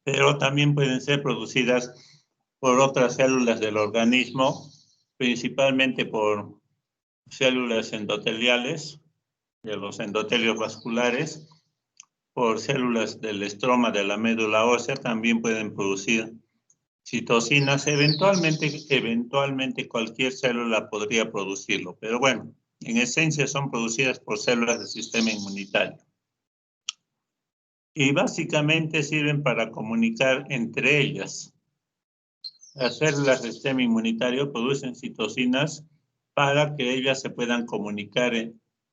pero también pueden ser producidas por otras células del organismo, principalmente por células endoteliales, de los endotelios vasculares, por células del estroma de la médula ósea, también pueden producir citocinas. Eventualmente cualquier célula podría producirlo, pero bueno, en esencia son producidas por células del sistema inmunitario. Y básicamente sirven para comunicar entre ellas. Las células del sistema inmunitario producen citocinas para que ellas se puedan comunicar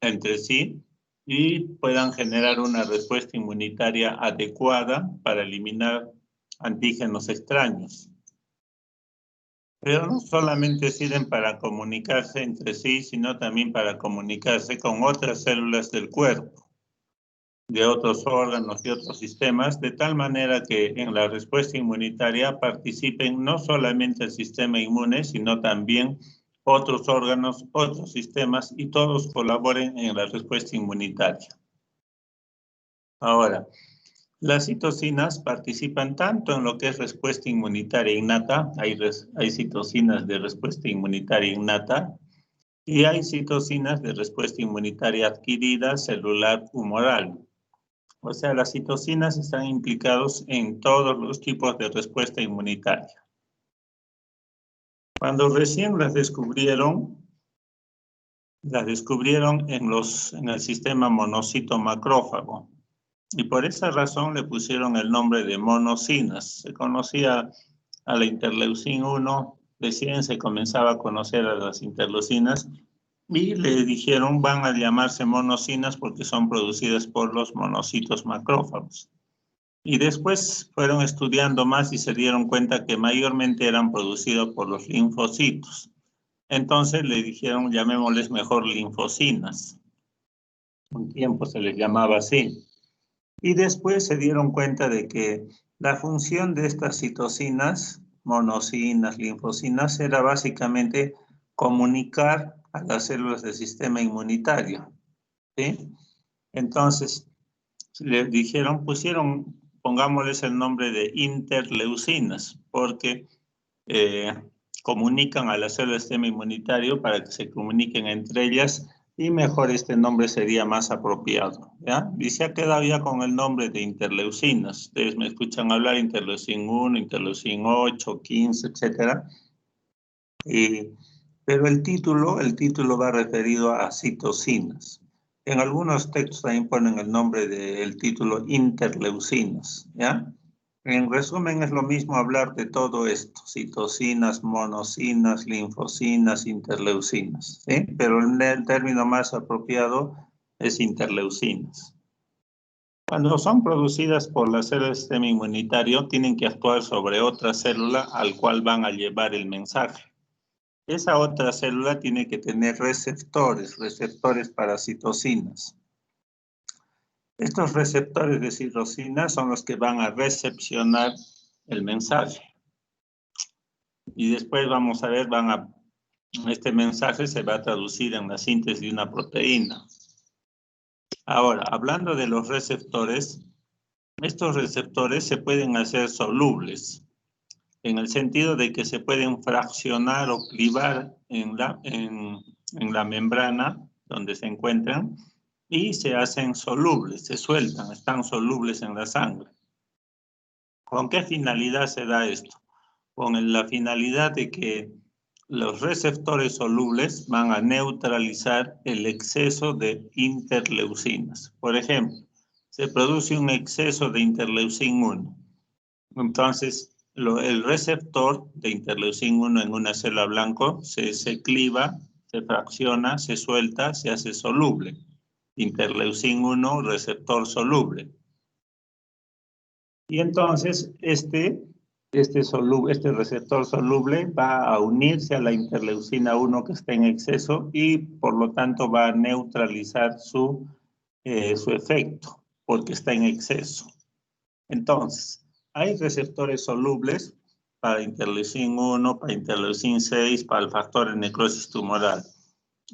entre sí y puedan generar una respuesta inmunitaria adecuada para eliminar antígenos extraños. Pero no solamente sirven para comunicarse entre sí, sino también para comunicarse con otras células del cuerpo, de otros órganos y otros sistemas, de tal manera que en la respuesta inmunitaria participen no solamente el sistema inmune, sino también otros órganos, otros sistemas, y todos colaboren en la respuesta inmunitaria. Ahora, las citocinas participan tanto en lo que es respuesta inmunitaria innata, hay citocinas de respuesta inmunitaria innata, y hay citocinas de respuesta inmunitaria adquirida, celular, humoral. O sea, las citocinas están implicados en todos los tipos de respuesta inmunitaria. Cuando recién las descubrieron en el sistema monocito macrófago. Y por esa razón le pusieron el nombre de monocinas. Se conocía a la interleucina 1, recién se comenzaba a conocer a las interleucinas, y le dijeron van a llamarse monocinas porque son producidas por los monocitos macrófagos. Y después fueron estudiando más y se dieron cuenta que mayormente eran producidos por los linfocitos. Entonces le dijeron llamémosles mejor linfocinas. Un tiempo se les llamaba así. Y después se dieron cuenta de que la función de estas citocinas, monocinas, linfocinas, era básicamente comunicar a las células del sistema inmunitario, ¿sí? Entonces, le dijeron, pongámosles el nombre de interleucinas, porque comunican a las células del sistema inmunitario para que se comuniquen entre ellas, y mejor este nombre sería más apropiado, ¿ya? Y se ha quedado ya con el nombre de interleucinas. Ustedes me escuchan hablar interleucin 1, interleucin 8, 15, etcétera. Pero el título va referido a citocinas. En algunos textos también ponen el nombre del título interleucinas, ¿ya? En resumen, es lo mismo hablar de todo esto: citocinas, monocinas, linfocinas, interleucinas, ¿sí? Pero el término más apropiado es interleucinas. Cuando son producidas por las células del sistema inmunitario, tienen que actuar sobre otra célula al cual van a llevar el mensaje. Esa otra célula tiene que tener receptores para citocinas. Estos receptores de citocinas son los que van a recepcionar el mensaje. Y después vamos a ver, este mensaje se va a traducir en la síntesis de una proteína. Ahora, hablando de los receptores, estos receptores se pueden hacer solubles, en el sentido de que se pueden fraccionar o clivar en la membrana donde se encuentran, y se hacen solubles, se sueltan, están solubles en la sangre. ¿Con qué finalidad se da esto? Con la finalidad de que los receptores solubles van a neutralizar el exceso de interleucinas. Por ejemplo, se produce un exceso de interleucin 1. Entonces, el receptor de interleucin 1 en una célula blanco se cliva, se fracciona, se suelta, se hace soluble. Interleucin 1, receptor soluble. Y entonces este receptor soluble va a unirse a la interleucina 1 que está en exceso, y por lo tanto va a neutralizar su efecto porque está en exceso. Entonces, hay receptores solubles para interleucin 1, para interleucin 6, para el factor de necrosis tumoral.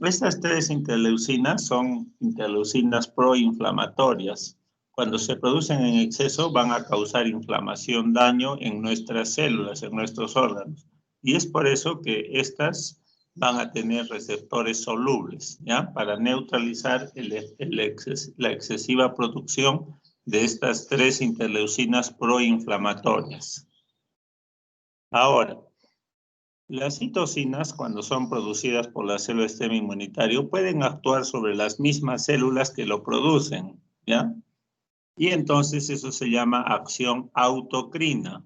Estas tres interleucinas son interleucinas proinflamatorias. cuando se producen en exceso van a causar inflamación, daño en nuestras células, en nuestros órganos. Y es por eso que estas van a tener receptores solubles, ¿ya? Para neutralizar la excesiva producción de estas 3 interleucinas proinflamatorias. Ahora, las citocinas, cuando son producidas por la célula del sistema inmunitario, pueden actuar sobre las mismas células que lo producen, ¿ya? Y entonces eso se llama acción autocrina.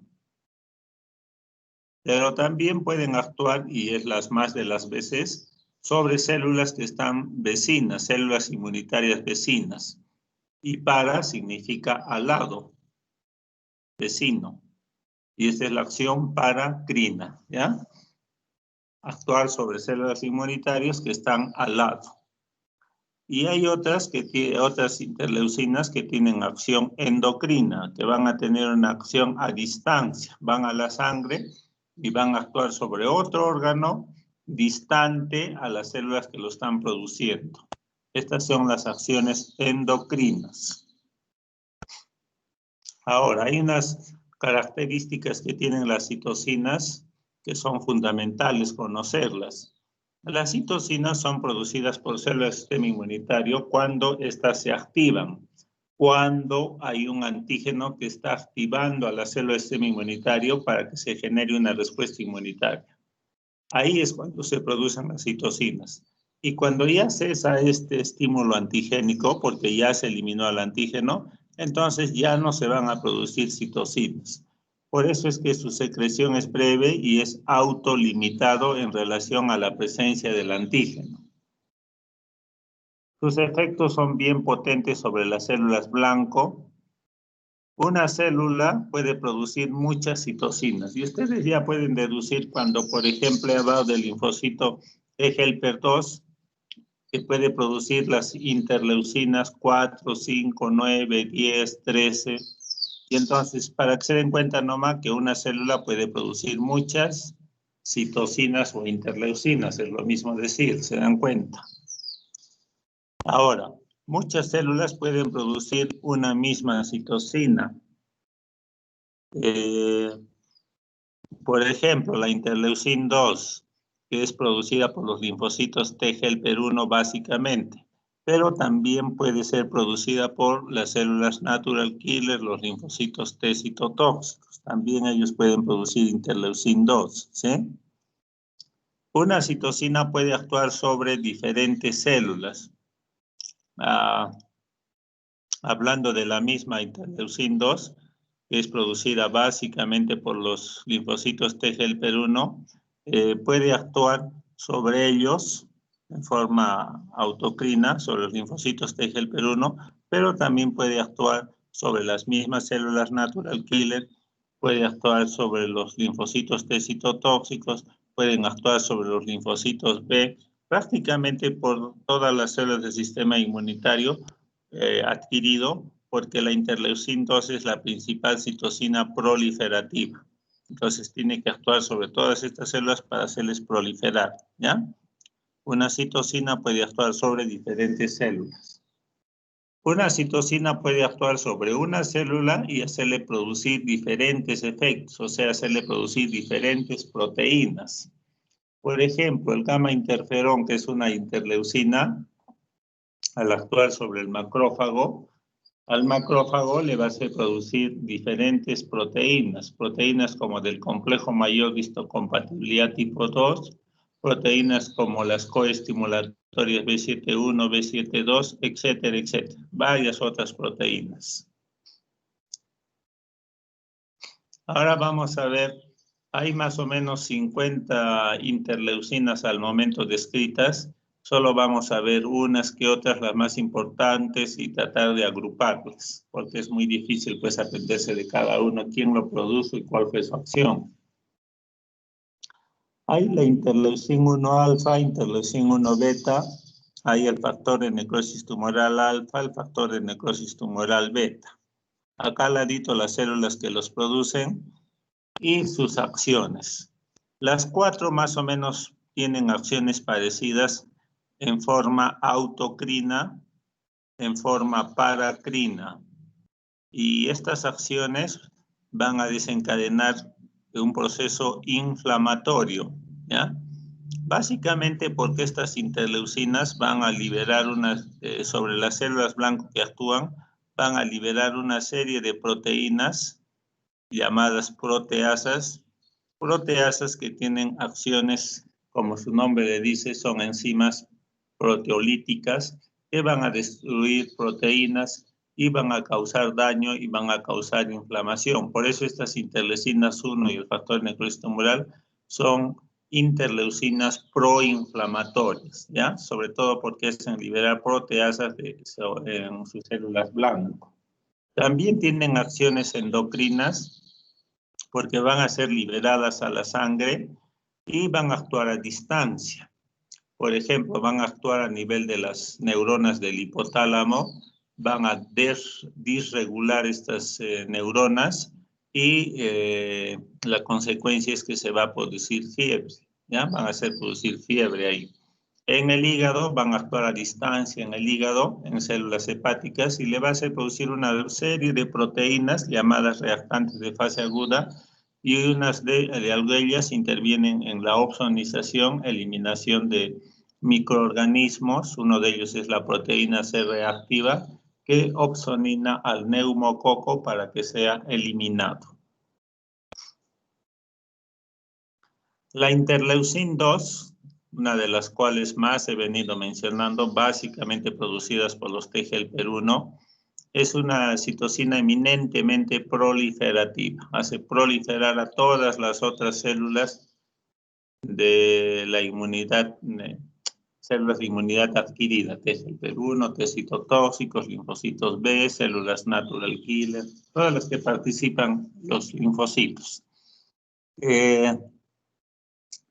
Pero también pueden actuar, y es las más de las veces, sobre células que están vecinas, células inmunitarias vecinas. Y para significa al lado, vecino. Y esta es la acción paracrina, ¿ya? Actuar sobre células inmunitarias que están al lado. Y hay otras interleucinas que tienen acción endocrina, que van a tener una acción a distancia, van a la sangre y van a actuar sobre otro órgano distante a las células que lo están produciendo. Estas son las acciones endocrinas. Ahora, hay unas características que tienen las citocinas que son fundamentales conocerlas. Las citocinas son producidas por células del sistema inmunitario cuando éstas se activan, cuando hay un antígeno que está activando a la célula del sistema inmunitario para que se genere una respuesta inmunitaria. Ahí es cuando se producen las citocinas. Y cuando ya cesa este estímulo antigénico, porque ya se eliminó al antígeno, entonces ya no se van a producir citocinas. Por eso es que su secreción es breve y es autolimitado en relación a la presencia del antígeno. Sus efectos son bien potentes sobre las células blanco. Una célula puede producir muchas citocinas y ustedes ya pueden deducir cuando, por ejemplo, he hablado del linfocito T helper 2, que puede producir las interleucinas 4, 5, 9, 10, 13. Y entonces, para que se den cuenta nomás que una célula puede producir muchas citocinas o interleucinas, es lo mismo decir, ¿se dan cuenta? Ahora, muchas células pueden producir una misma citocina. Por ejemplo, la interleucina 2, que es producida por los linfocitos T helper 1 básicamente, pero también puede ser producida por las células natural killer, los linfocitos T citotóxicos. También ellos pueden producir interleucina 2, ¿sí? Una citocina puede actuar sobre diferentes células. Hablando de la misma interleucina 2, que es producida básicamente por los linfocitos T helper 1, puede actuar sobre ellos en forma autocrina, sobre los linfocitos T helper 1, pero también puede actuar sobre las mismas células natural killer, puede actuar sobre los linfocitos T citotóxicos, pueden actuar sobre los linfocitos B, prácticamente por todas las células del sistema inmunitario adquirido, porque la interleucina 2 es la principal citocina proliferativa. Entonces tiene que actuar sobre todas estas células para hacerles proliferar, ¿ya? Una citocina puede actuar sobre diferentes células. Una citocina puede actuar sobre una célula y hacerle producir diferentes efectos, o sea, hacerle producir diferentes proteínas. Por ejemplo, el gamma interferón, que es una interleucina, al actuar sobre el macrófago, al macrófago le va a hacer producir diferentes proteínas, proteínas como del complejo mayor de histocompatibilidad tipo 2, proteínas como las coestimulatorias B7-1, B7-2, etcétera, etcétera. Varias otras proteínas. Ahora vamos a ver, hay más o menos 50 interleucinas al momento descritas. Solo vamos a ver unas que otras, las más importantes, y tratar de agruparlas, porque es muy difícil pues aprenderse de cada uno, quién lo produjo y cuál fue su acción. Hay la interleucina 1 alfa, interleucina 1 beta, hay el factor de necrosis tumoral alfa, el factor de necrosis tumoral beta. Acá al ladito las células que los producen y sus acciones. Las 4 más o menos tienen acciones parecidas en forma autocrina, en forma paracrina. y estas acciones van a desencadenar un proceso inflamatorio, ¿ya? Básicamente porque estas interleucinas van a liberar sobre las células blanco que actúan, van a liberar una serie de proteínas llamadas proteasas que tienen acciones, como su nombre le dice, son enzimas proteolíticas que van a destruir proteínas y van a causar daño y van a causar inflamación. Por eso estas interleucinas 1 y el factor necrosis tumoral son interleucinas proinflamatorias, ¿ya? Sobre todo porque hacen liberar proteasas en sus células blanco. También tienen acciones endocrinas porque van a ser liberadas a la sangre y van a actuar a distancia. Por ejemplo, van a actuar a nivel de las neuronas del hipotálamo, van a disregular estas neuronas y la consecuencia es que se va a producir fiebre, ¿ya? Van a hacer producir fiebre ahí. En el hígado van a actuar a distancia en el hígado, en células hepáticas, y le va a hacer producir una serie de proteínas llamadas reactantes de fase aguda, y unas de ellas intervienen en la opsonización, eliminación de microorganismos. Uno de ellos es la proteína C reactiva, que opsonina al neumococo para que sea eliminado. La interleucin 2, una de las cuales más he venido mencionando, básicamente producidas por los T-helper-1, es una citocina eminentemente proliferativa. Hace proliferar a todas las otras células de la inmunidad, células de inmunidad adquirida, T-helper-1, T citotóxicos, linfocitos B, células natural killer, todas las que participan los linfocitos.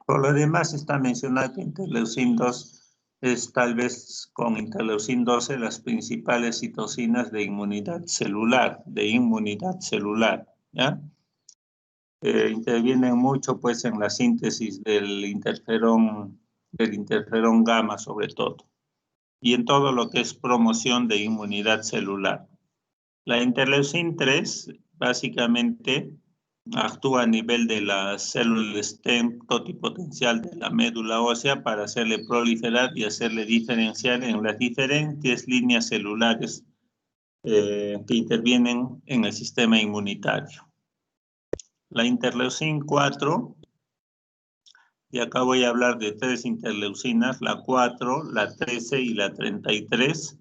Por lo demás, está mencionado que interleucin 2 es tal vez con interleucin 12 las principales citocinas de inmunidad celular, ¿ya? Intervienen mucho pues en la síntesis del interferón gamma sobre todo, y en todo lo que es promoción de inmunidad celular. La interleucin 3 básicamente actúa a nivel de la célula stem totipotencial de la médula ósea para hacerle proliferar y hacerle diferenciar en las diferentes líneas celulares que intervienen en el sistema inmunitario. La interleucin 4, y acá voy a hablar de 3 interleucinas, la 4, la 13 y la 33.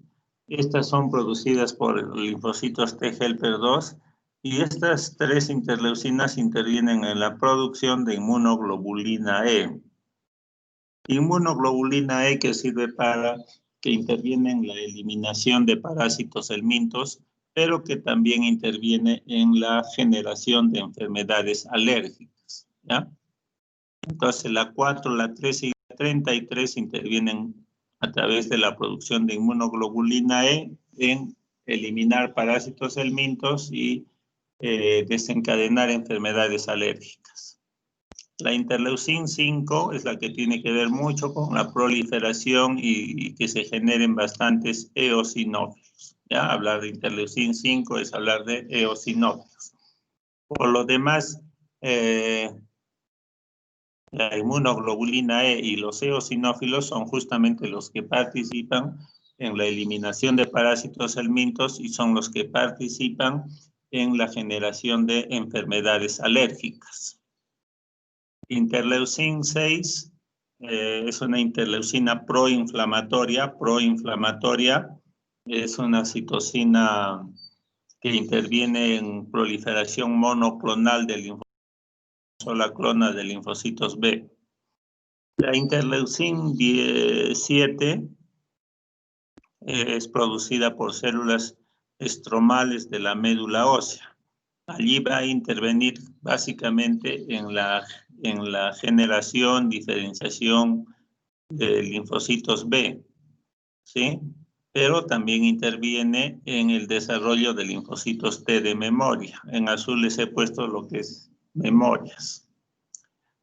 Estas son producidas por linfocitos T-helper 2, y estas 3 interleucinas intervienen en la producción de inmunoglobulina E. Inmunoglobulina E que sirve para que interviene en la eliminación de parásitos helmintos, pero que también interviene en la generación de enfermedades alérgicas, ¿ya? Entonces la 4, la 13 y la 33 intervienen a través de la producción de inmunoglobulina E en eliminar parásitos helmintos y desencadenar enfermedades alérgicas. La interleucin 5 es la que tiene que ver mucho con la proliferación y que se generen bastantes eosinófilos. ¿Ya? Hablar de interleucin 5 es hablar de eosinófilos. Por lo demás, la inmunoglobulina E y los eosinófilos son justamente los que participan en la eliminación de parásitos helmintos y son los que participan en la generación de enfermedades alérgicas. Interleucin 6 es una interleucina proinflamatoria. Es una citocina que interviene en proliferación monoclonal del linfocito, sola clona de linfocitos B. La interleucin 17 es producida por células estromales de la médula ósea. Allí va a intervenir básicamente en la generación, diferenciación de linfocitos B, ¿sí? Pero también interviene en el desarrollo de linfocitos T de memoria. En azul les he puesto lo que es memorias.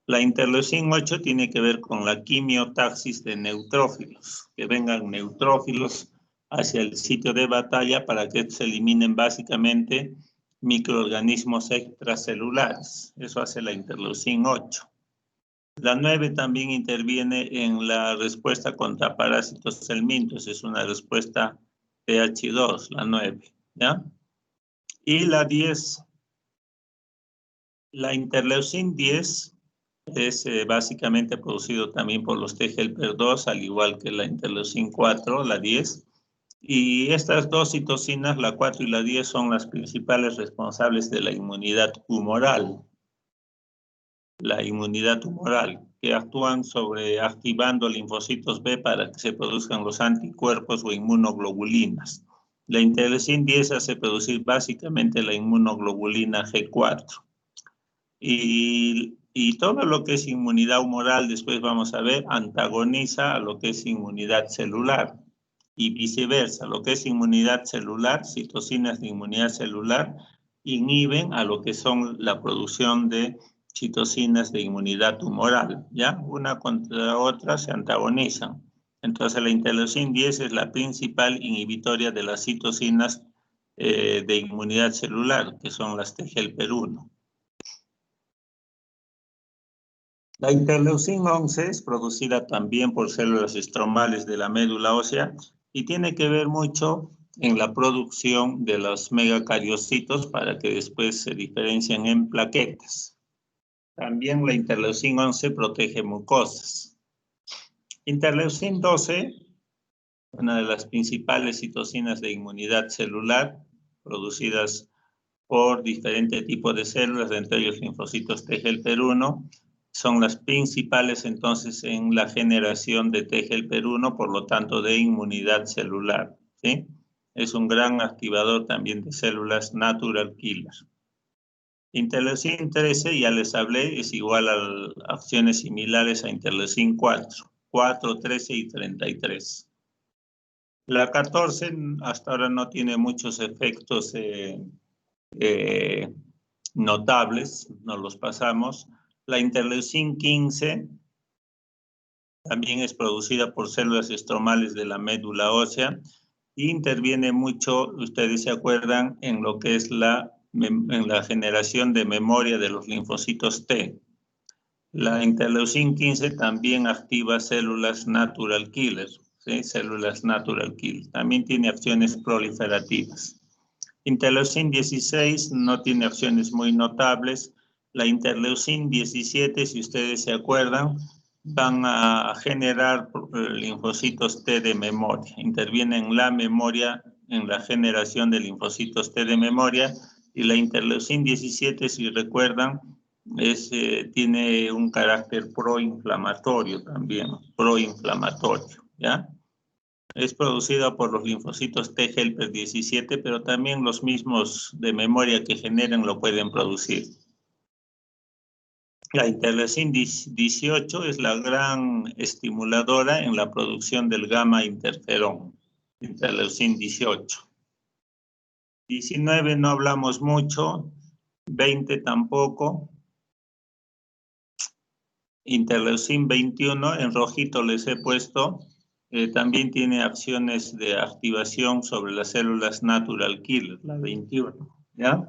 La interleucin 8 tiene que ver con la quimiotaxis de neutrófilos, que vengan neutrófilos hacia el sitio de batalla para que se eliminen básicamente microorganismos extracelulares. Eso hace la interleucin 8. La 9 también interviene en la respuesta contra parásitos helmintos. Es una respuesta Th2, la 9, ¿ya? Y la 10, la interleucin 10 es básicamente producido también por los T-helper 2, al igual que la interleucin 4, la 10. Y estas dos citocinas, la 4 y la 10, son las principales responsables de la inmunidad humoral. La inmunidad humoral, que actúan sobre activando linfocitos B para que se produzcan los anticuerpos o inmunoglobulinas. La interleucin 10 hace producir básicamente la inmunoglobulina G4. Y todo lo que es inmunidad humoral, después vamos a ver, antagoniza a lo que es inmunidad celular. Y viceversa, lo que es inmunidad celular, citocinas de inmunidad celular, inhiben a lo que son la producción de citocinas de inmunidad tumoral, ¿ya? Una contra otra se antagonizan. Entonces la interleucin 10 es la principal inhibitoria de las citocinas de inmunidad celular, que son las T-helper 1. La interleucin 11 es producida también por células estromales de la médula ósea y tiene que ver mucho en la producción de los megacariocitos para que después se diferencien en plaquetas. También la interleucin 11 protege mucosas. Interleucin 12, una de las principales citocinas de inmunidad celular producidas por diferentes tipos de células, entre ellos linfocitos T-helper 1, son las principales entonces en la generación de T-helper 1, por lo tanto de inmunidad celular, ¿sí? Es un gran activador también de células natural killer. Interleucin 13, ya les hablé, es igual a acciones similares a interleucin 4, 4, 13 y 33. La 14 hasta ahora no tiene muchos efectos notables, nos los pasamos. La interleucin 15 también es producida por células estromales de la médula ósea y interviene mucho, ustedes se acuerdan, en lo que es en la generación de memoria de los linfocitos T. La interleucin 15 también activa células natural killer, ¿sí? Células natural killer. También tiene acciones proliferativas. Interleucin 16 no tiene acciones muy notables. La interleucin 17, si ustedes se acuerdan, van a generar linfocitos T de memoria. Interviene en la memoria, en la generación de linfocitos T de memoria. Y la interleucin 17, si recuerdan, tiene un carácter proinflamatorio también, proinflamatorio, ¿ya? Es producida por los linfocitos T-helper 17, pero también los mismos de memoria que generan lo pueden producir. La interleucin 18 es la gran estimuladora en la producción del gamma interferón, interleucin 18. 19 no hablamos mucho, 20 tampoco. Interleucin 21, en rojito les he puesto, también tiene acciones de activación sobre las células natural killer, la 21, ¿ya?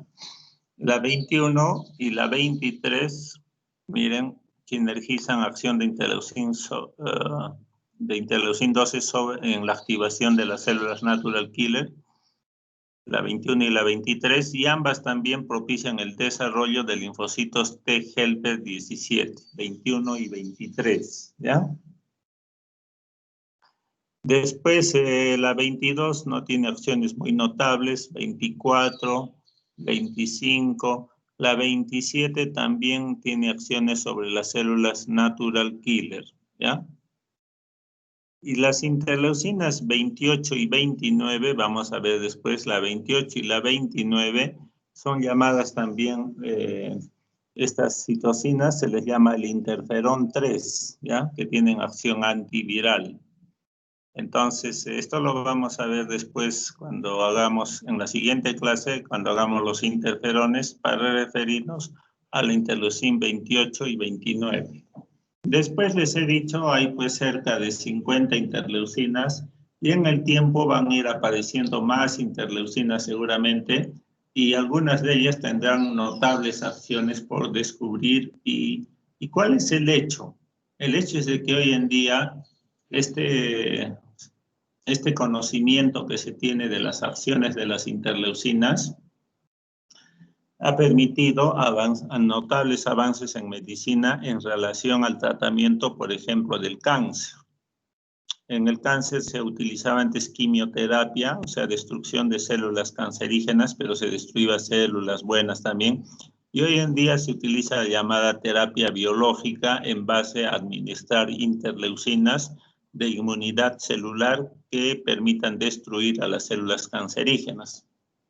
La 21 y la 23, miren, sinergizan acción de interleucin 12 en la activación de las células natural killer, la 21 y la 23, y ambas también propician el desarrollo de linfocitos T-helper 17, 21 y 23, ¿ya? Después, la 22 no tiene acciones muy notables, 24, 25, la 27 también tiene acciones sobre las células natural killer, ¿ya? Y las interleucinas 28 y 29, vamos a ver después, la 28 y la 29 son llamadas también, estas citocinas se les llama el interferón 3, ¿ya? Que tienen acción antiviral. Entonces, esto lo vamos a ver después cuando hagamos, en la siguiente clase, cuando hagamos los interferones, para referirnos a la interleucin 28 y 29. Después les he dicho, hay pues cerca de 50 interleucinas Y en el tiempo van a ir apareciendo más interleucinas seguramente, y algunas de ellas tendrán notables acciones por descubrir. ¿Y cuál es el hecho? El hecho es de que hoy en día este conocimiento que se tiene de las acciones de las interleucinas ha permitido notables avances en medicina en relación al tratamiento, por ejemplo, del cáncer. En el cáncer se utilizaba antes quimioterapia, o sea, destrucción de células cancerígenas, pero se destruía células buenas también. Y hoy en día se utiliza la llamada terapia biológica en base a administrar interleucinas de inmunidad celular que permitan destruir a las células cancerígenas.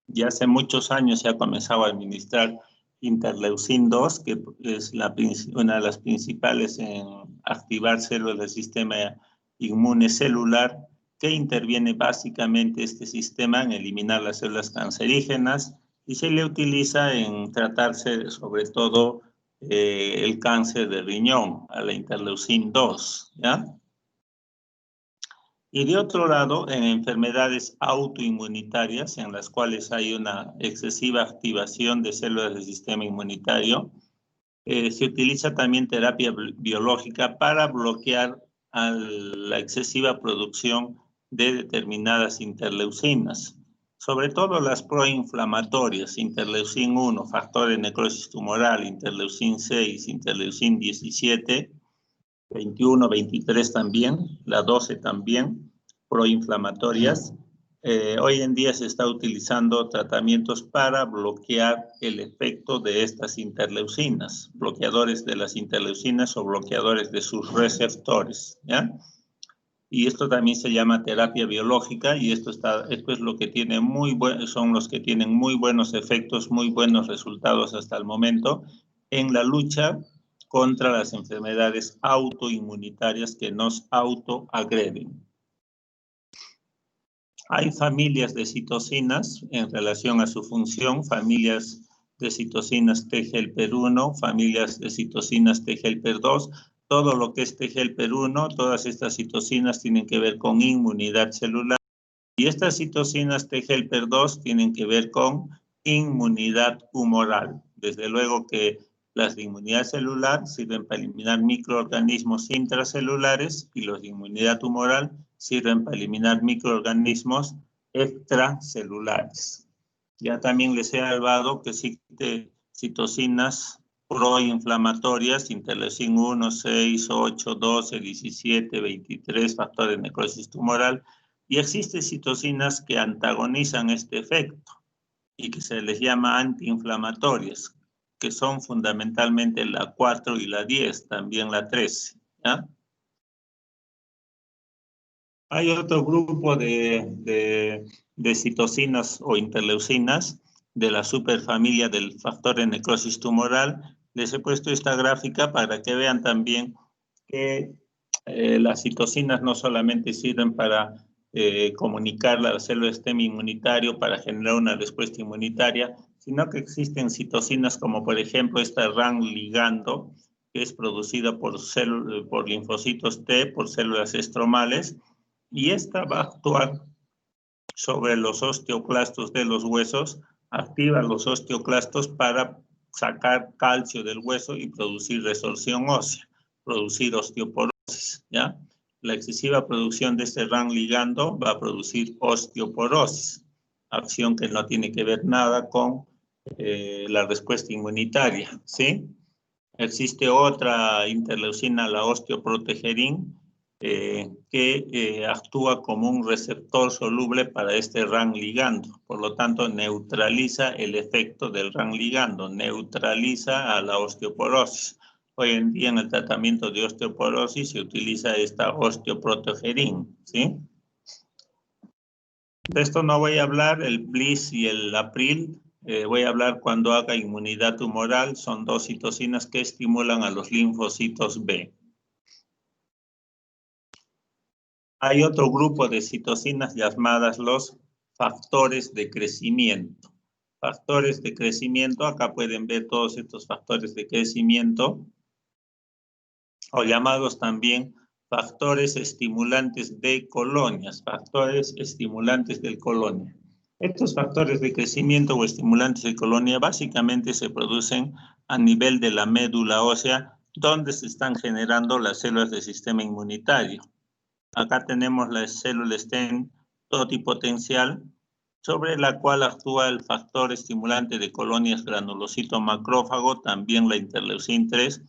Ya hace muchos años se ha comenzado a administrar interleucin 2, que es una de las principales en activar células del sistema inmune celular, que interviene básicamente este sistema en eliminar las células cancerígenas, y se le utiliza en tratarse sobre todo el cáncer de riñón, a la interleucin 2, ¿ya? Y de otro lado, en enfermedades autoinmunitarias, en las cuales hay una excesiva activación de células del sistema inmunitario, se utiliza también terapia biológica para bloquear la excesiva producción de determinadas interleucinas, sobre todo las proinflamatorias, interleucin 1, factor de necrosis tumoral, interleucin 6, interleucin 17, 21, 23 también, la 12 también, proinflamatorias. Hoy en día se está utilizando tratamientos para bloquear el efecto de estas interleucinas, bloqueadores de las interleucinas o bloqueadores de sus receptores, ¿ya? Y esto también se llama terapia biológica, y esto es lo que tiene son los que tienen muy buenos efectos, muy buenos resultados hasta el momento en la lucha contra las enfermedades autoinmunitarias que nos autoagreden. Hay familias de citocinas en relación a su función, familias de citocinas T-helper1, familias de citocinas T-helper2. Todo lo que es T-helper1, todas estas citocinas tienen que ver con inmunidad celular, y estas citocinas T-helper2 tienen que ver con inmunidad humoral. Desde luego que las de inmunidad celular sirven para eliminar microorganismos intracelulares, y los de inmunidad humoral sirven para eliminar microorganismos extracelulares. Ya también les he hablado que existen citocinas proinflamatorias, interleucin 1, 6, 8, 12, 17, 23, factor de necrosis tumoral, y existen citocinas que antagonizan este efecto y que se les llama antiinflamatorias, que son fundamentalmente la 4 y la 10, también la 13, ¿ya? Hay otro grupo de citocinas o interleucinas de la superfamilia del factor de necrosis tumoral. Les he puesto esta gráfica para que vean también que las citocinas no solamente sirven para comunicar a la célula del sistema inmunitario para generar una respuesta inmunitaria, sino que existen citocinas como por ejemplo esta RAN ligando, que es producida por linfocitos T, por células estromales, y esta va a actuar sobre los osteoclastos de los huesos, activa los osteoclastos para sacar calcio del hueso y producir resorción ósea, producir osteoporosis, ¿ya? La excesiva producción de este RAN ligando va a producir osteoporosis, acción que no tiene que ver nada con la respuesta inmunitaria, ¿sí? Existe otra interleucina, la osteoprotegerin, que actúa como un receptor soluble para este RAN ligando. Por lo tanto, neutraliza el efecto del RAN ligando, neutraliza a la osteoporosis. Hoy en día en el tratamiento de osteoporosis se utiliza esta osteoprotegerin, ¿sí? De esto no voy a hablar, el BLyS y el April. Voy a hablar cuando haga inmunidad tumoral. Son dos citocinas que estimulan a los linfocitos B. Hay otro grupo de citocinas llamadas los factores de crecimiento. Factores de crecimiento, acá pueden ver todos estos factores de crecimiento, o llamados también factores estimulantes de colonias, factores estimulantes de colonia. Estos factores de crecimiento o estimulantes de colonia básicamente se producen a nivel de la médula ósea, donde se están generando las células del sistema inmunitario. Acá tenemos la célula stem totipotencial, sobre la cual actúa el factor estimulante de colonias granulocito macrófago, también la interleucin 3,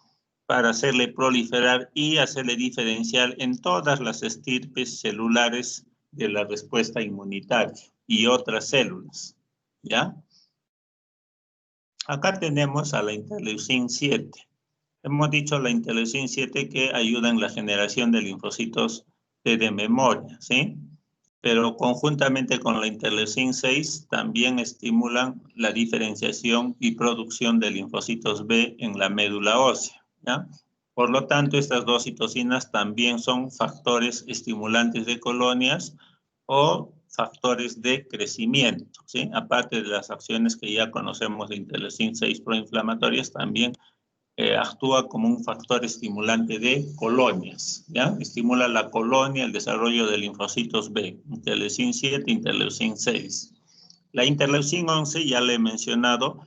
para hacerle proliferar y hacerle diferencial en todas las estirpes celulares de la respuesta inmunitaria y otras células, ¿ya? Acá tenemos a la interleucin 7. Hemos dicho la interleucin 7 que ayuda en la generación de linfocitos de memoria, ¿sí? Pero conjuntamente con la interleucin 6 también estimulan la diferenciación y producción de linfocitos B en la médula ósea, ¿ya? Por lo tanto, estas dos citocinas también son factores estimulantes de colonias o factores de crecimiento, ¿sí? Aparte de las acciones que ya conocemos de interleucin 6 proinflamatorias, también actúa como un factor estimulante de colonias, ¿ya? Estimula la colonia, el desarrollo de linfocitos B, interleucin 7, interleucin 6. La interleucin 11, ya le he mencionado,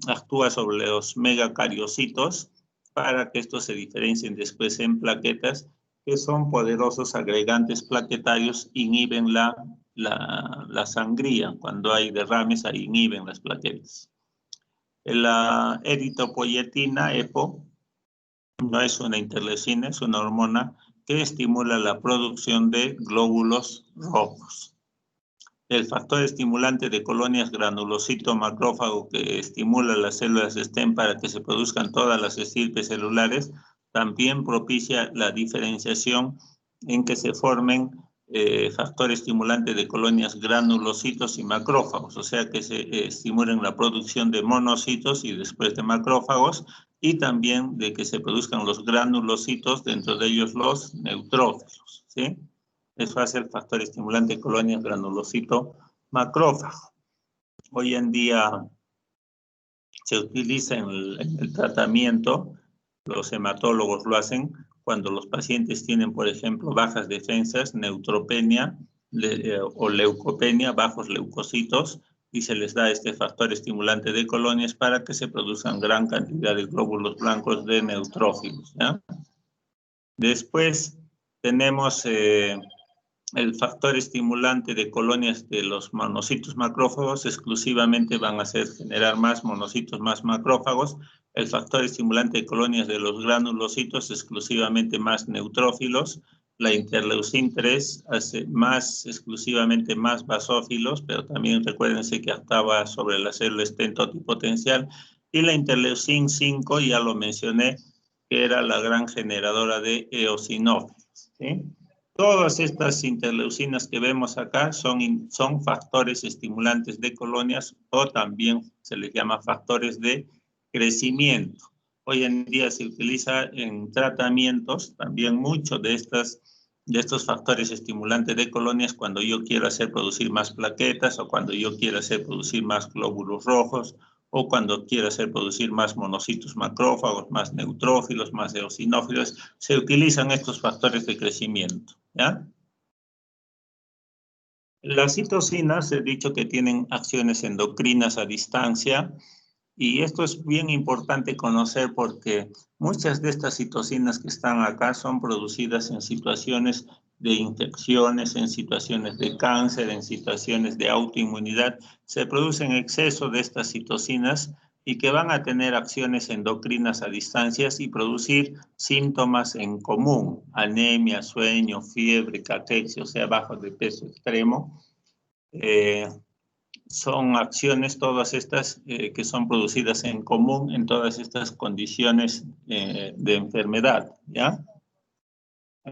actúa sobre los megacariocitos para que estos se diferencien después en plaquetas, que son poderosos agregantes plaquetarios, inhiben la sangría. Cuando hay derrames, ahí inhiben las plaquetas. La eritropoyetina, EPO, no es una interleucina, es una hormona que estimula la producción de glóbulos rojos. El factor estimulante de colonias granulocito macrófago que estimula las células stem para que se produzcan todas las estirpes celulares, también propicia la diferenciación en que se formen factor estimulante de colonias granulocitos y macrófagos, o sea que se estimulen la producción de monocitos y después de macrófagos, y también de que se produzcan los granulocitos, dentro de ellos los neutrófilos, ¿sí? Eso hace el factor estimulante de colonias granulocito macrófago. Hoy en día se utiliza en el tratamiento, los hematólogos lo hacen cuando los pacientes tienen, por ejemplo, bajas defensas, neutropenia o leucopenia, bajos leucocitos, y se les da este factor estimulante de colonias para que se produzcan gran cantidad de glóbulos blancos de neutrófilos, ¿ya? Después tenemos el factor estimulante de colonias de los monocitos macrófagos, exclusivamente van a hacer generar más monocitos, más macrófagos. El factor estimulante de colonias de los granulocitos, exclusivamente más neutrófilos. La interleucin 3 hace más, exclusivamente más basófilos, pero también recuérdense que actúa sobre la célula stem totipotencial. Y la interleucin 5, ya lo mencioné, que era la gran generadora de eosinófilos, ¿sí? Todas estas interleucinas que vemos acá son factores estimulantes de colonias, o también se les llama factores de crecimiento. Hoy en día se utiliza en tratamientos también mucho de estos factores estimulantes de colonias cuando yo quiero hacer producir más plaquetas, o cuando yo quiero hacer producir más glóbulos rojos, o cuando quiero hacer producir más monocitos macrófagos, más neutrófilos, más eosinófilos, se utilizan estos factores de crecimiento, ¿ya? Las citocinas, he dicho que tienen acciones endocrinas a distancia, y esto es bien importante conocer porque muchas de estas citocinas que están acá son producidas en situaciones de infecciones, en situaciones de cáncer, en situaciones de autoinmunidad. Se produce en exceso de estas citocinas y que van a tener acciones endocrinas a distancias y producir síntomas en común: anemia, sueño, fiebre, caquexia, o sea, bajo de peso extremo. Son acciones todas estas que son producidas en común en todas estas condiciones de enfermedad, ¿ya?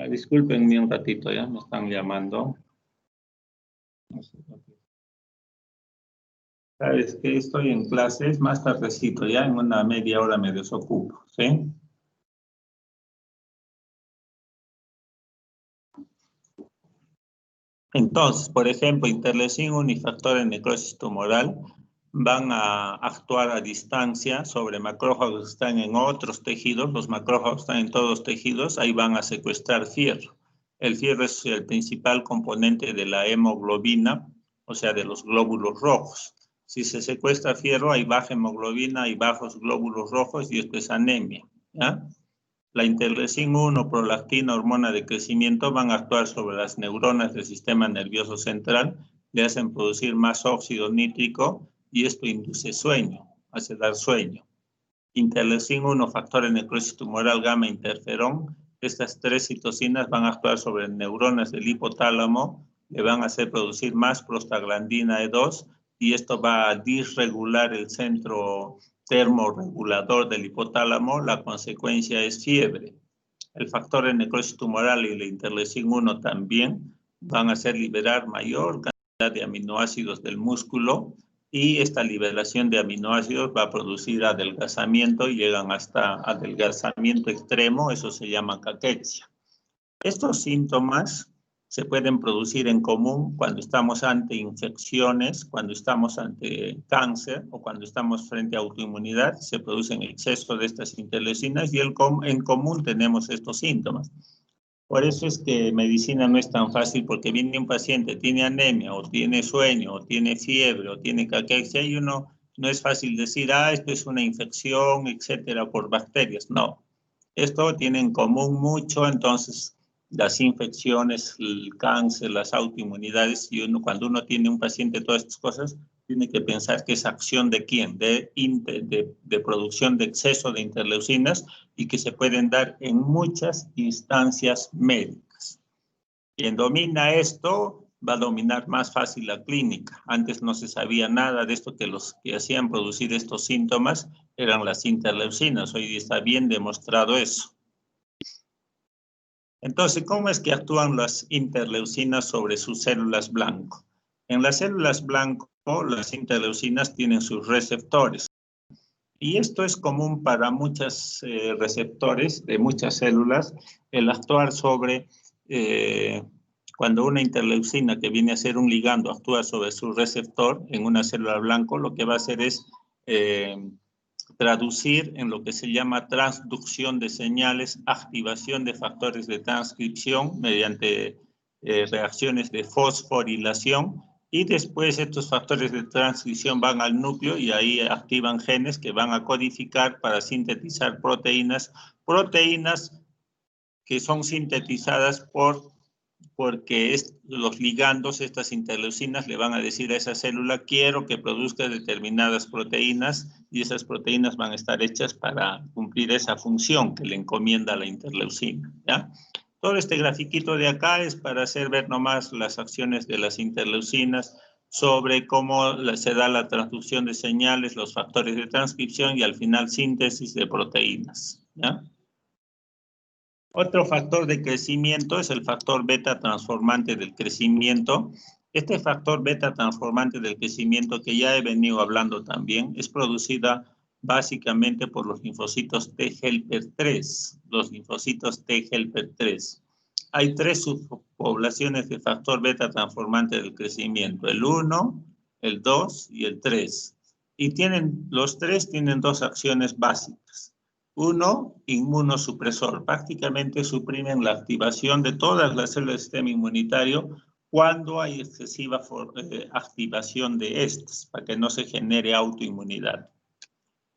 Discúlpenme un ratito, ya me están llamando. Sabes que estoy en clases más tardecito, ya en una media hora me desocupo, ¿sí? Entonces, por ejemplo, interleucin 1 y factor de necrosis tumoral van a actuar a distancia sobre macrófagos que están en otros tejidos. Los macrófagos están en todos los tejidos, ahí van a secuestrar fierro. El fierro es el principal componente de la hemoglobina, o sea, de los glóbulos rojos. Si se secuestra fierro, hay baja hemoglobina, hay bajos glóbulos rojos y esto es anemia, ¿ya? La interleucina-1, prolactina, hormona de crecimiento van a actuar sobre las neuronas del sistema nervioso central, le hacen producir más óxido nítrico y esto induce sueño, hace dar sueño. Interleucina-1, factor de necrosis tumoral, gamma, interferón, estas tres citocinas van a actuar sobre neuronas del hipotálamo, le van a hacer producir más prostaglandina E2 y esto va a disregular el centro termorregulador del hipotálamo, la consecuencia es fiebre. El factor de necrosis tumoral y la interleucina-1 también van a hacer liberar mayor cantidad de aminoácidos del músculo y esta liberación de aminoácidos va a producir adelgazamiento y llegan hasta adelgazamiento extremo, eso se llama caquexia. Estos síntomas se pueden producir en común cuando estamos ante infecciones, cuando estamos ante cáncer o cuando estamos frente a autoinmunidad, se producen exceso de estas interleucinas y en común tenemos estos síntomas. Por eso es que medicina no es tan fácil, porque viene un paciente, tiene anemia, o tiene sueño, o tiene fiebre, o tiene caquexia, y uno no es fácil decir, esto es una infección, etcétera, por bacterias. No, esto tiene en común mucho, entonces las infecciones, el cáncer, las autoinmunidades, y cuando uno tiene un paciente todas estas cosas, tiene que pensar que es acción de quién, de producción de exceso de interleucinas y que se pueden dar en muchas instancias médicas. Quien domina esto va a dominar más fácil la clínica. Antes no se sabía nada de esto, que los que hacían producir estos síntomas eran las interleucinas. Hoy está bien demostrado eso. Entonces, ¿cómo es que actúan las interleucinas sobre sus células blanco? En las células blanco, las interleucinas tienen sus receptores. Y esto es común para muchos receptores de muchas células, el actuar sobre, cuando una interleucina que viene a ser un ligando actúa sobre su receptor en una célula blanco, lo que va a hacer es traducir en lo que se llama transducción de señales, activación de factores de transcripción mediante reacciones de fosforilación, y después estos factores de transcripción van al núcleo y ahí activan genes que van a codificar para sintetizar proteínas que son sintetizadas porque los ligandos, estas interleucinas, le van a decir a esa célula, quiero que produzca determinadas proteínas, y esas proteínas van a estar hechas para cumplir esa función que le encomienda la interleucina, ¿ya? Todo este grafiquito de acá es para hacer ver nomás las acciones de las interleucinas sobre cómo se da la transducción de señales, los factores de transcripción y al final síntesis de proteínas, ¿ya? Otro factor de crecimiento es el factor beta transformante del crecimiento. Este factor beta transformante del crecimiento, que ya he venido hablando también, es producida básicamente por los linfocitos T helper 3, los linfocitos T helper 3. Hay tres subpoblaciones de factor beta transformante del crecimiento, el 1, el 2 y el 3. Y los tres tienen dos acciones básicas. Uno, inmunosupresor. Prácticamente suprimen la activación de todas las células del sistema inmunitario cuando hay excesiva activación de estas, para que no se genere autoinmunidad.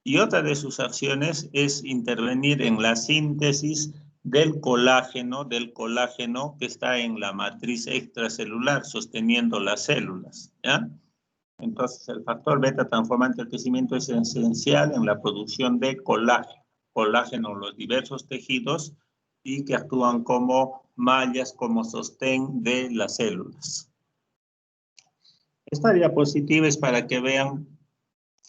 Y otra de sus acciones es intervenir en la síntesis del colágeno que está en la matriz extracelular, sosteniendo las células, ¿ya? Entonces, el factor beta transformante del crecimiento es esencial en la producción de colágeno en los diversos tejidos y que actúan como mallas, como sostén de las células. Esta diapositiva es para que vean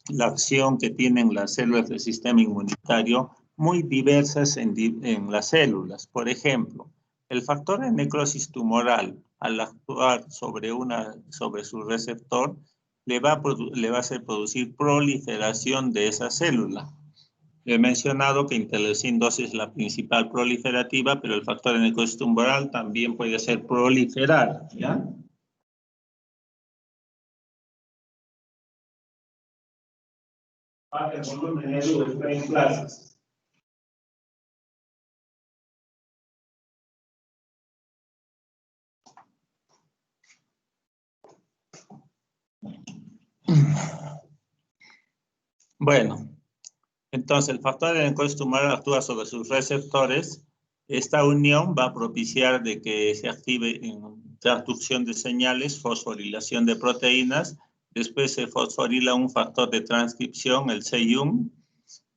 la acción que tienen las células del sistema inmunitario, muy diversas en las células. Por ejemplo, el factor de necrosis tumoral, al actuar sobre su receptor, le va a hacer producir proliferación de esa célula. He mencionado que interleucina 2 es la principal proliferativa, pero el factor de necrosis tumoral también puede hacer proliferar, ¿ya? El volumen está en clases. Bueno, entonces el factor de necrosis tumoral actúa sobre sus receptores. Esta unión va a propiciar de que se active en transducción de señales, fosforilación de proteínas, después se fosforila un factor de transcripción, el C1,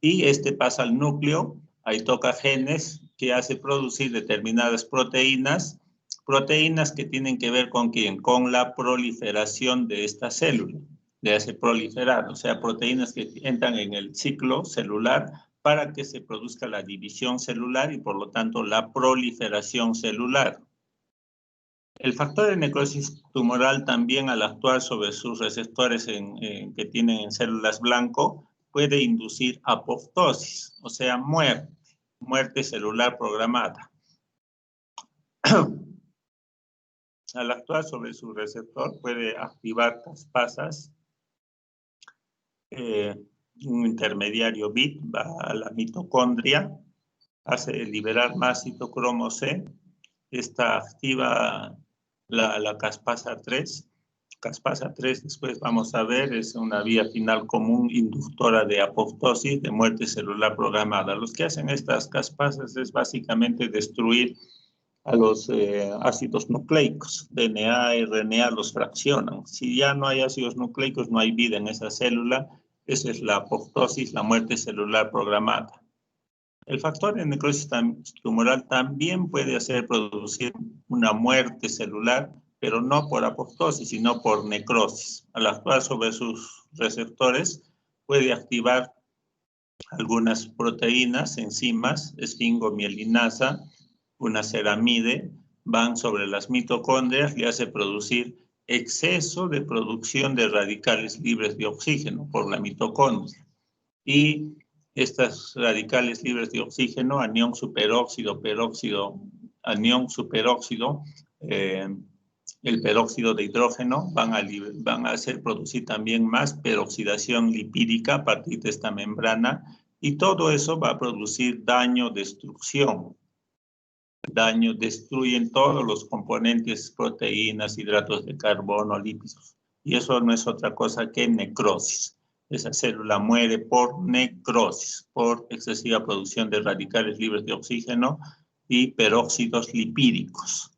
y este pasa al núcleo, ahí toca genes que hace producir determinadas proteínas, proteínas que tienen que ver con quién, con la proliferación de esta célula, le hace proliferar, o sea, proteínas que entran en el ciclo celular para que se produzca la división celular y por lo tanto la proliferación celular. El factor de necrosis tumoral también al actuar sobre sus receptores que tienen en células blanco puede inducir apoptosis, o sea, muerte celular programada. Al actuar sobre su receptor puede activar caspasas, un intermediario BIT va a la mitocondria, hace liberar más citocromo C, esta activa la caspasa 3. Caspasa 3, después vamos a ver, es una vía final común inductora de apoptosis, de muerte celular programada. Los que hacen estas caspasas es básicamente destruir a los ácidos nucleicos, DNA, RNA, los fraccionan. Si ya no hay ácidos nucleicos, no hay vida en esa célula. Esa es la apoptosis, la muerte celular programada. El factor de necrosis tumoral también puede hacer producir una muerte celular, pero no por apoptosis, sino por necrosis. Al actuar sobre sus receptores, puede activar algunas proteínas, enzimas, esfingomielinasa, una ceramide, van sobre las mitocondrias y hace producir exceso de producción de radicales libres de oxígeno por la mitocondria. Y estas radicales libres de oxígeno, anión superóxido, peróxido, anión superóxido, el peróxido de hidrógeno, van a hacer producir también más peroxidación lipídica a partir de esta membrana y todo eso va a producir daño, destrucción. Daño, destruyen todos los componentes, proteínas, hidratos de carbono, lípidos. Y eso no es otra cosa que necrosis. Esa célula muere por necrosis, por excesiva producción de radicales libres de oxígeno y peróxidos lipídicos.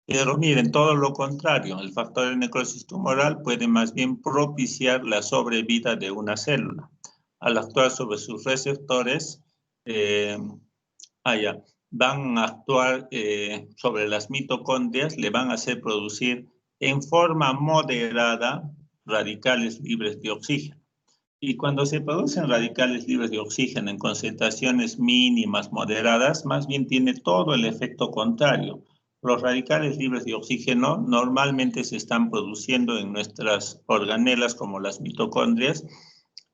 Pero miren, todo lo contrario, el factor de necrosis tumoral puede más bien propiciar la sobrevida de una célula. Al actuar sobre sus receptores, van a actuar sobre las mitocondrias, le van a hacer producir en forma moderada radicales libres de oxígeno. Y cuando se producen radicales libres de oxígeno en concentraciones mínimas, moderadas, más bien tiene todo el efecto contrario. Los radicales libres de oxígeno normalmente se están produciendo en nuestras organelas como las mitocondrias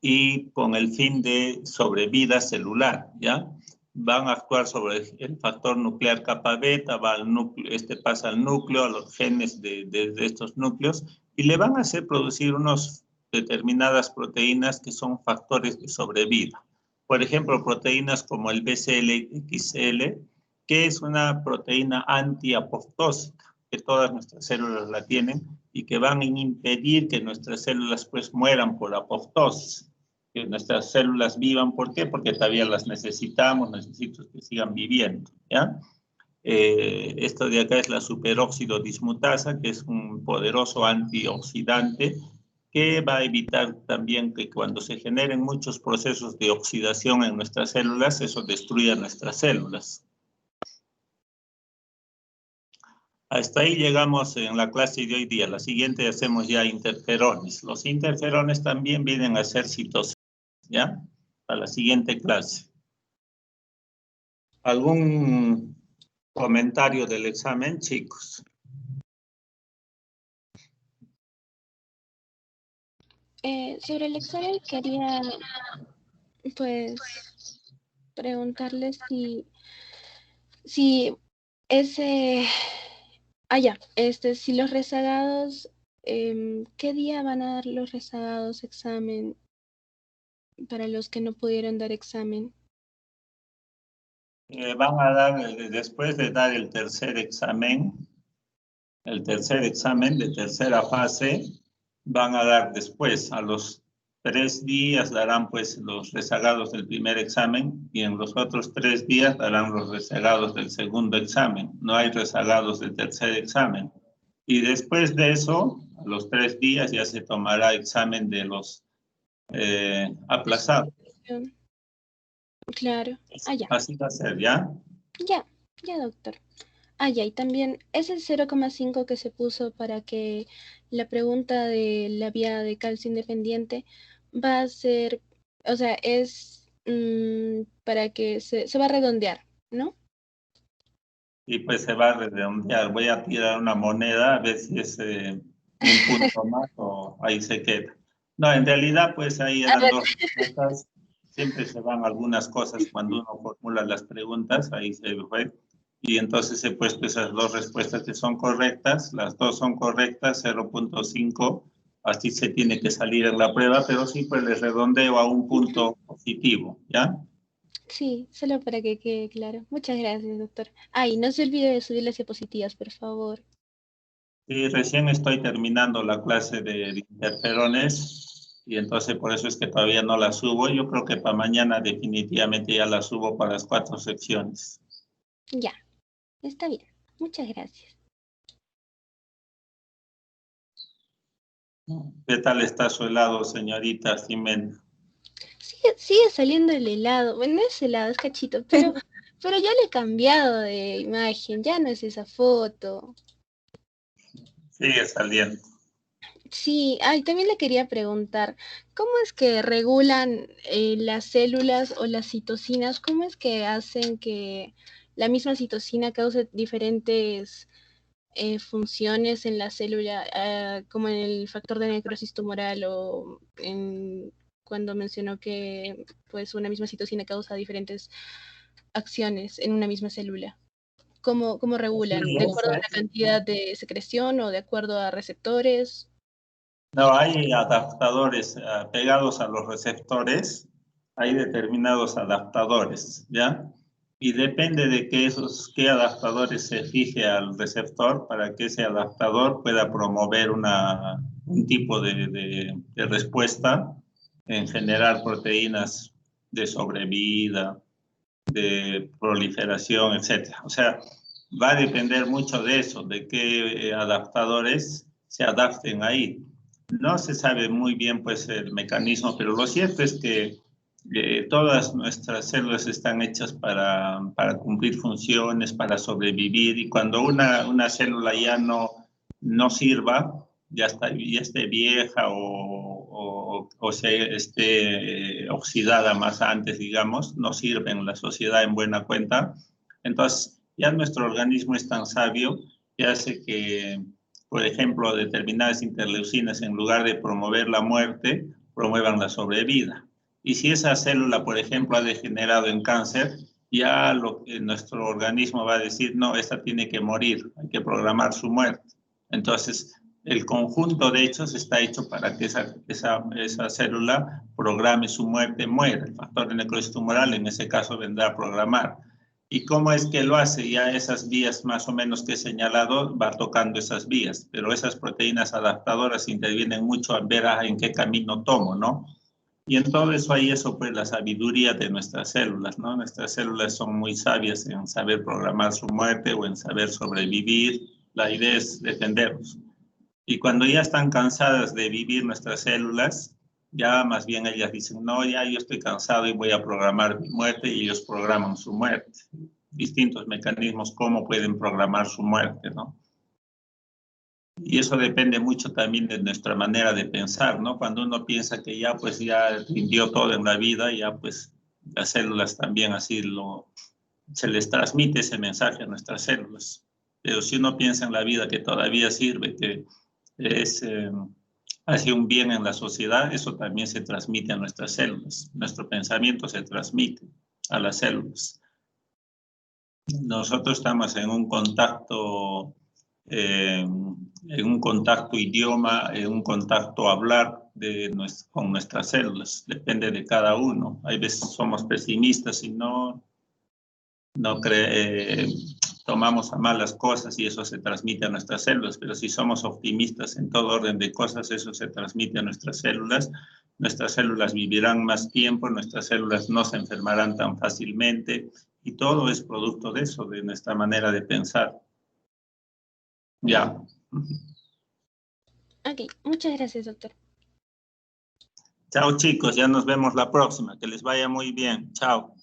y con el fin de sobrevida celular, ¿ya? Van a actuar sobre el factor nuclear kappa beta, va al núcleo, pasa al núcleo, a los genes de estos núcleos y le van a hacer producir unos determinadas proteínas que son factores de sobrevida. Por ejemplo, proteínas como el BCL-XL, que es una proteína antiapoptósica, que todas nuestras células la tienen y que van a impedir que nuestras células pues mueran por apoptosis, que nuestras células vivan. ¿Por qué? Porque todavía las necesitamos, necesito que sigan viviendo, ¿ya? Esto de acá es la superóxido dismutasa, que es un poderoso antioxidante que va a evitar también que cuando se generen muchos procesos de oxidación en nuestras células, eso destruya nuestras células. Hasta ahí llegamos en la clase de hoy día. La siguiente hacemos ya interferones. Los interferones también vienen a ser citocinas, ¿ya? A la siguiente clase. ¿Algún comentario del examen, chicos? Sobre el examen quería pues preguntarles si ese si los rezagados ¿qué día van a dar los rezagados examen para los que no pudieron dar examen? Van a dar, después de dar el tercer examen de tercera fase, van a dar después, a los 3 días darán pues los rezagados del primer examen y en los otros 3 días darán los rezagados del segundo examen. No hay rezagados del tercer examen. Y después de eso, a los 3 días ya se tomará examen de los aplazados. Claro. Ah, ya. Así va a ser, ¿ya? Ya, doctor. Ah, ya, y también ese 0,5 que se puso para que la pregunta de la vía de calcio independiente va a ser, o sea, es para que se va a redondear, ¿no? Y pues se va a redondear. Voy a tirar una moneda a ver si es un punto más o ahí se queda. No, en realidad pues ahí A eran ver. 2 respuestas. Siempre se van algunas cosas cuando uno formula las preguntas, ahí se fue. Y entonces he puesto esas 2 respuestas que son correctas. Las 2 son correctas, 0,5. Así se tiene que salir en la prueba, pero sí pues les redondeo a un punto positivo, ¿ya? Sí, solo para que quede claro. Muchas gracias, doctor. Ay, no se olvide de subir las diapositivas, por favor. Sí, recién estoy terminando la clase de interferones y entonces por eso es que todavía no la subo. Yo creo que para mañana definitivamente ya la subo para las 4 secciones. Ya, está bien. Muchas gracias. ¿Qué tal está su helado, señorita Jimena? Sigue saliendo el helado. Bueno, no es helado, es cachito, pero ya le he cambiado de imagen, ya no es esa foto. Sigue saliendo. Sí, ay, también le quería preguntar, ¿cómo es que regulan las células o las citocinas? ¿Cómo es que hacen que la misma citocina cause diferentes funciones en la célula, como en el factor de necrosis tumoral o cuando mencionó que pues una misma citocina causa diferentes acciones en una misma célula? ¿Cómo regulan? Sí, ¿De acuerdo eso a la es. cantidad de secreción o de acuerdo a receptores? No, hay adaptadores pegados a los receptores, hay determinados adaptadores, ¿ya? Y depende de qué adaptadores se fije al receptor para que ese adaptador pueda promover un tipo de respuesta en generar proteínas de sobrevida, de proliferación, etcétera. O sea, va a depender mucho de eso, de qué adaptadores se adapten ahí. No se sabe muy bien pues el mecanismo, pero lo cierto es que todas nuestras células están hechas para cumplir funciones, para sobrevivir, y cuando una célula ya no sirva, ya esté vieja o se esté oxidada más antes, digamos, no sirve en la sociedad en buena cuenta, entonces ya nuestro organismo es tan sabio que hace que, por ejemplo, determinadas interleucinas, en lugar de promover la muerte, promuevan la sobrevida. Y si esa célula, por ejemplo, ha degenerado en cáncer, ya nuestro organismo va a decir, no, esta tiene que morir, hay que programar su muerte. Entonces, el conjunto de hechos está hecho para que esa célula programe su muerte, muera. El factor de necrosis tumoral en ese caso vendrá a programar. ¿Y cómo es que lo hace? Ya esas vías más o menos que he señalado va tocando esas vías, pero esas proteínas adaptadoras intervienen mucho a ver en qué camino tomo, ¿no? Y en todo eso hay eso, pues la sabiduría de nuestras células, ¿no? Nuestras células son muy sabias en saber programar su muerte o en saber sobrevivir. La idea es defendernos. Y cuando ya están cansadas de vivir nuestras células, ya más bien ellas dicen, no, ya yo estoy cansado y voy a programar mi muerte, y ellos programan su muerte. Distintos mecanismos, cómo pueden programar su muerte, ¿no? Y eso depende mucho también de nuestra manera de pensar, ¿no? Cuando uno piensa que ya pues ya rindió todo en la vida, ya pues las células también así se les transmite ese mensaje a nuestras células. Pero si uno piensa en la vida que todavía sirve, que hace un bien en la sociedad, eso también se transmite a nuestras células. Nuestro pensamiento se transmite a las células. Nosotros estamos en un contacto en un contacto idioma, en un contacto hablar con nuestras células. Depende de cada uno. Hay veces somos pesimistas y no tomamos a mal las cosas y eso se transmite a nuestras células, pero si somos optimistas en todo orden de cosas, eso se transmite a nuestras células vivirán más tiempo, nuestras células no se enfermarán tan fácilmente y todo es producto de eso, de nuestra manera de pensar. Ya. Ok, muchas gracias, doctor. Chao chicos, ya nos vemos la próxima, que les vaya muy bien, chao.